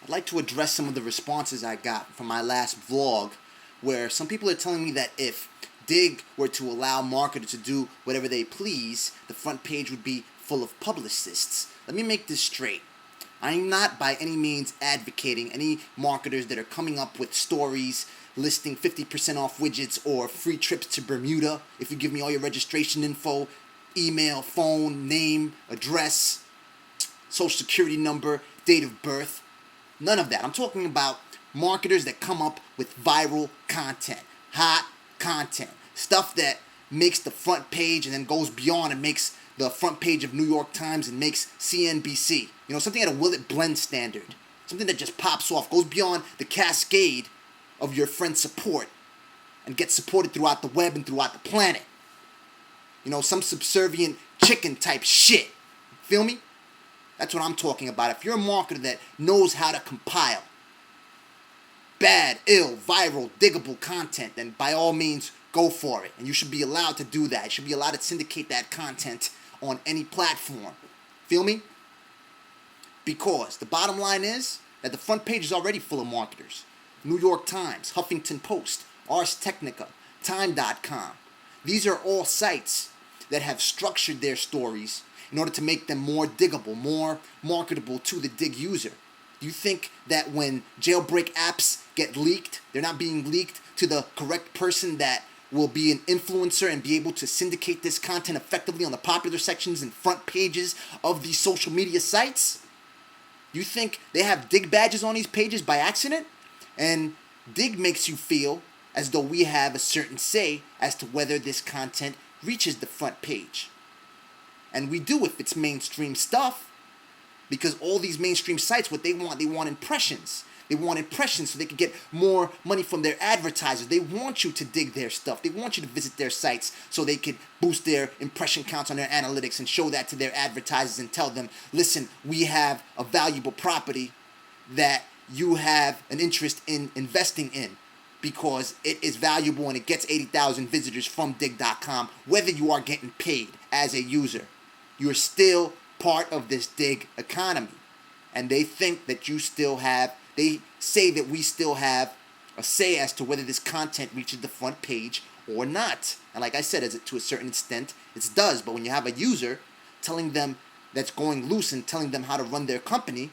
I'd like to address some of the responses I got from my last vlog, where some people are telling me that if Digg were to allow marketers to do whatever they please, the front page would be full of publicists. Let me make this straight. I'm not by any means advocating any marketers that are coming up with stories listing 50% off widgets or free trips to Bermuda if you give me all your registration info, email, phone, name, address, social security number, date of birth. None of that. I'm talking about marketers that come up with viral content, hot content, stuff that makes the front page and then goes beyond and makes the front page of New York Times and makes CNBC. You know, something at a Will It Blend standard. Something that just pops off, goes beyond the cascade of your friend's support and gets supported throughout the web and throughout the planet. You know, some subservient chicken type shit. Feel me? That's what I'm talking about. If you're a marketer that knows how to compile bad, ill, viral, diggable content, then by all means, go for it. And you should be allowed to do that. You should be allowed to syndicate that content on any platform. Feel me? Because the bottom line is that the front page is already full of marketers. New York Times, Huffington Post, Ars Technica, Time.com. These are all sites that have structured their stories in order to make them more diggable, more marketable to the Digg user. Do you think that when jailbreak apps get leaked, they're not being leaked to the correct person that will be an influencer and be able to syndicate this content effectively on the popular sections and front pages of these social media sites? You think they have Digg badges on these pages by accident? And Digg makes you feel as though we have a certain say as to whether this content reaches the front page. And we do if it's mainstream stuff. Because all these mainstream sites, what they want impressions. They want impressions so they can get more money from their advertisers. They want you to dig their stuff. They want you to visit their sites so they could boost their impression counts on their analytics and show that to their advertisers and tell them, listen, we have a valuable property that you have an interest in investing in because it is valuable and it gets 80,000 visitors from Digg.com, whether you are getting paid as a user. You're still part of this Digg economy. And they think that you still have, they say that we still have a say as to whether this content reaches the front page or not. And like I said, as it, to a certain extent, it does. But when you have a user telling them that's going loose and telling them how to run their company,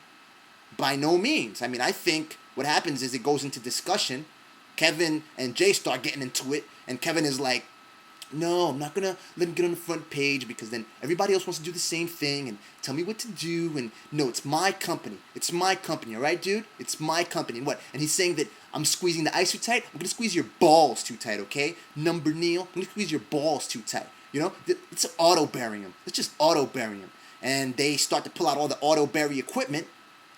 by no means. I mean, I think what happens is it goes into discussion. Kevin and Jay start getting into it, and Kevin is like, no, I'm not going to let him get on the front page because then everybody else wants to do the same thing and tell me what to do. And no, it's my company. It's my company, all right, dude? It's my company. And what? And he's saying that I'm squeezing the ice too tight? I'm going to squeeze your balls too tight, okay? Number Neil, I'm going to squeeze your balls too tight. You know? It's auto-barium. It's just auto-barium. And they start to pull out all the auto-bury equipment.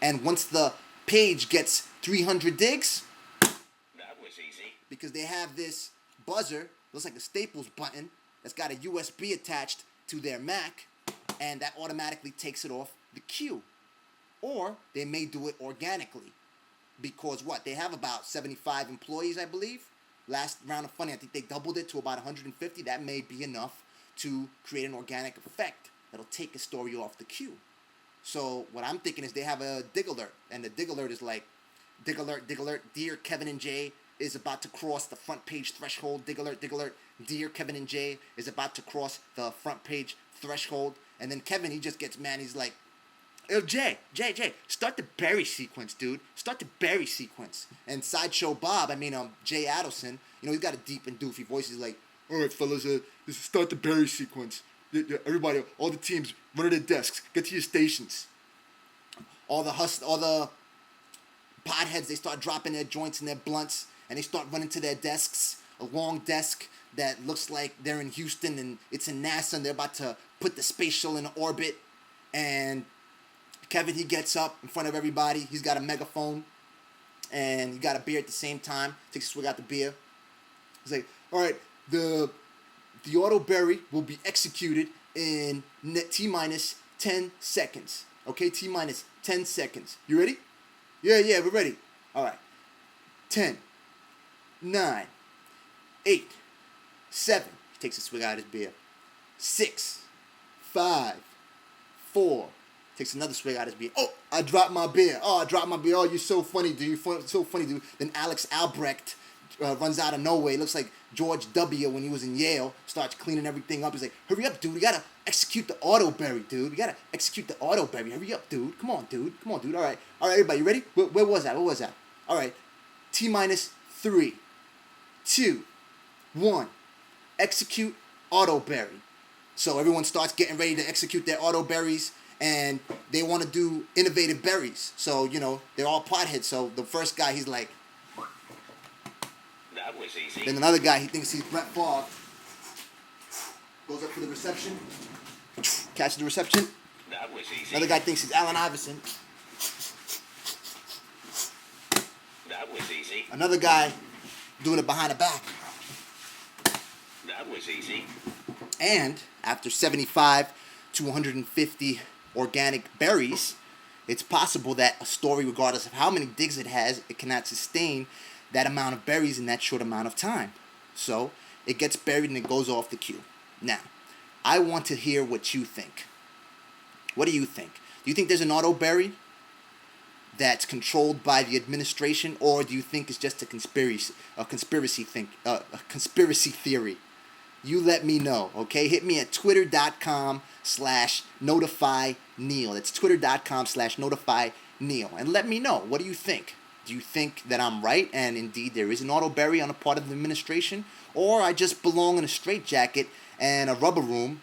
And once the page gets 300 digs, that was easy. Because they have this buzzer, looks like the Staples button, that's got a USB attached to their Mac, and that automatically takes it off the queue. Or they may do it organically, because what? They have about 75 employees, I believe. Last round of funding, I think they doubled it to about 150. That may be enough to create an organic effect that'll take a story off the queue. So what I'm thinking is they have a Digg alert, and the Digg alert is like, Digg alert, dear Kevin and Jay is about to cross the front page threshold. Digg alert, dear Kevin and Jay is about to cross the front page threshold. And then Kevin, he just gets mad. He's like, oh, Jay, start the Barry sequence, dude. Start the Barry sequence. And Sideshow Bob, Jay Adelson, you know, he's got a deep and doofy voice. He's like, all right, fellas, start the Barry sequence. Everybody, all the teams, run to their desks. Get to your stations. All the potheads, they start dropping their joints and their blunts, and they start running to their desks. A long desk that looks like they're in Houston, and it's in NASA, and they're about to put the space shuttle in orbit. And Kevin, he gets up in front of everybody. He's got a megaphone, and he got a beer at the same time. Takes a swig out the beer. He's like, all right, the auto bury will be executed in T-minus 10 seconds. Okay, T-minus 10 seconds. You ready? Yeah, we're ready. All right. 10, 9, 8, 7. He takes a swig out of his beer. 6, 5, 4, takes another swig out of his beer. Oh, I dropped my beer. Oh, I dropped my beer. Oh, you're so funny, dude. You're so funny, dude. Then Alex Albrecht runs out of nowhere. He looks like George W. when he was in Yale. Starts cleaning everything up. He's like, hurry up, dude. We gotta execute the auto berry, dude. We gotta execute the auto berry. Hurry up, dude. Come on, dude. Come on, dude. All right, everybody, you ready? Where was that? All right, T minus 3, 2, 1. Execute auto berry. So everyone starts getting ready to execute their auto berries, and they want to do innovative berries. So, you know, they're all potheads. So the first guy, he's like, That was easy. then another guy, he thinks he's Brett Favre, goes up to the reception, catches the reception. That was easy. Another guy thinks he's Allen Iverson. That was easy. Another guy doing it behind the back. That was easy. And after 75 to 150 organic berries, it's possible that a story, regardless of how many digs it has, it cannot sustain that amount of berries in that short amount of time. So it gets buried and it goes off the queue. Now, I want to hear what you think. What do you think? Do you think there's an auto berry that's controlled by the administration, or do you think it's just a conspiracy theory? You let me know, okay? Hit me at twitter.com/notify-Neil. That's twitter.com/notify-Neil. And let me know, what do you think? Do you think that I'm right and indeed there is an auto berry on the part of the administration? Or I just belong in a straitjacket and a rubber room,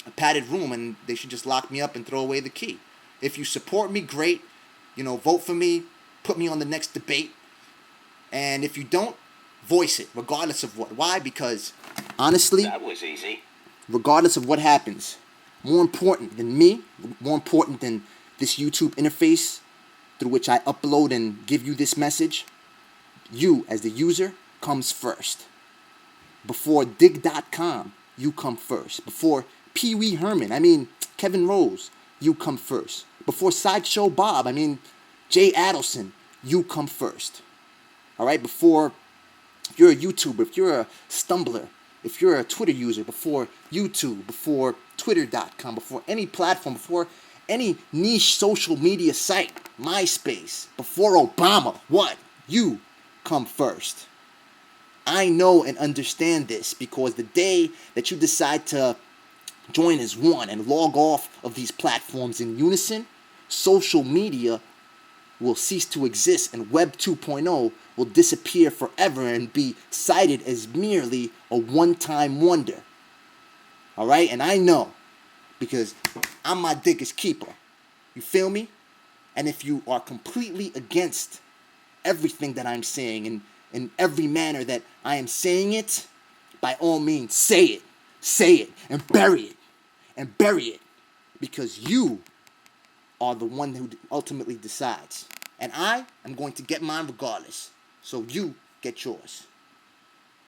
a padded room, and they should just lock me up and throw away the key? If you support me, great. You know, vote for me, put me on the next debate. And if you don't, voice it, regardless of what. Why? Because, honestly, That was easy. regardless of what happens, more important than me, more important than this YouTube interface through which I upload and give you this message, you, as the user, comes first. Before dig.com, you come first. Before Pee Wee Herman, Kevin Rose, you come first. Before Sideshow Bob, Jay Adelson, you come first. All right? Before, if you're a YouTuber, if you're a stumbler, if you're a Twitter user, before YouTube, before twitter.com, before any platform, before any niche social media site, MySpace, before Obama, what? You come first. I know and understand this because the day that you decide to join as one and log off of these platforms in unison, social media will cease to exist and Web 2.0 will disappear forever and be cited as merely a one-time wonder. All right? And I know because I'm my diggest keeper. You feel me? And if you are completely against everything that I'm saying and in every manner that I am saying it, by all means, say it. Say it and bury it. And bury it. Because you are the one who ultimately decides. And I am going to get mine regardless. So you get yours.